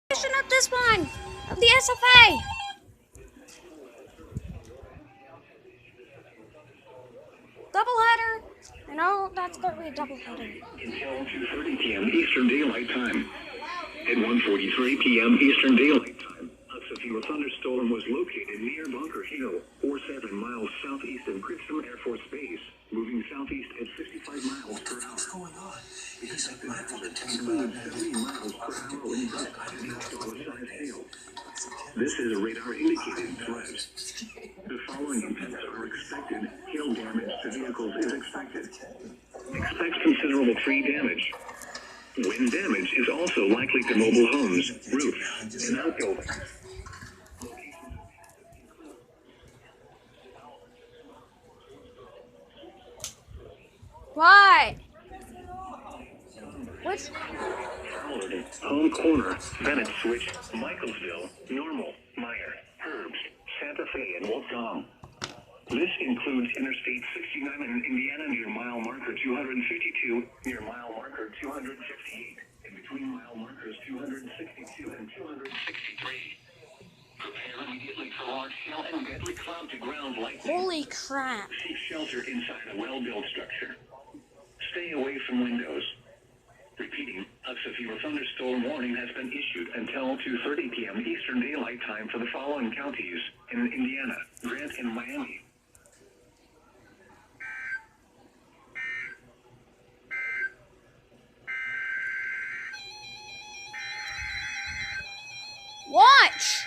Of this one of the SFA. Doubleheader. I know that's going to be a doubleheader. Until 2:30 p.m. Eastern Daylight Time. At 1:43 p.m. Eastern Daylight Time, a severe thunderstorm was located near Bunker Hill, 7 miles southeast of Grissom Air Force Base, moving southeast at 55 miles per hour. What's going on? Because I've been able to take 70 miles per hour wind size hail. This is a radar-indicated threat. The following events are expected. Hail damage to vehicles is expected. Expect considerable tree damage. Wind damage is also likely to mobile homes, roofs, and outbuildings. What? Which? Home Corner, Bennett Switch, Michaelsville, Normal, Meyer, Herbst, Santa Fe, and Wolfgang. This includes Interstate 69 in Indiana near mile marker 252, near mile marker 258, and between mile markers 262 and 263. Prepare immediately for large hail and deadly cloud-to-ground lightning. Holy crap. Seek shelter inside a well-built structure. Stay away from windows. Repeating, a severe thunderstorm warning has been issued until 2:30 p.m. Eastern Daylight Time for the following counties in Indiana, Grant, and Miami. Watch!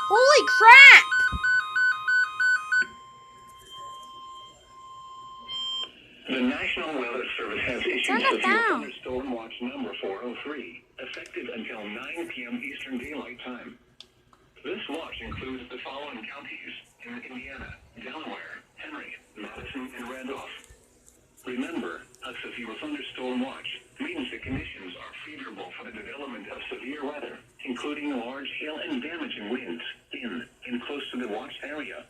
Holy crap! The National Weather Service has issued severe thunderstorm watch number 403, effective until 9 p.m. Eastern Daylight Time. This watch includes the following counties in Indiana, Delaware, Henry, Madison, and Randolph. Remember, a severe thunderstorm watch means the conditions are favorable for the development of severe weather, including large hail and damaging winds in and close to the watched area.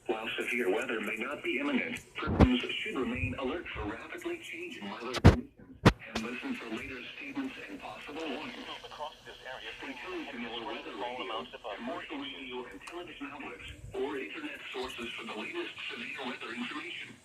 While severe weather may not be imminent, persons should remain alert for rapidly changing weather conditions and listen for later statements and possible warnings. Across this area, stay tuned to your weather radio, commercial radio and television outlets, or internet sources for the latest severe weather information.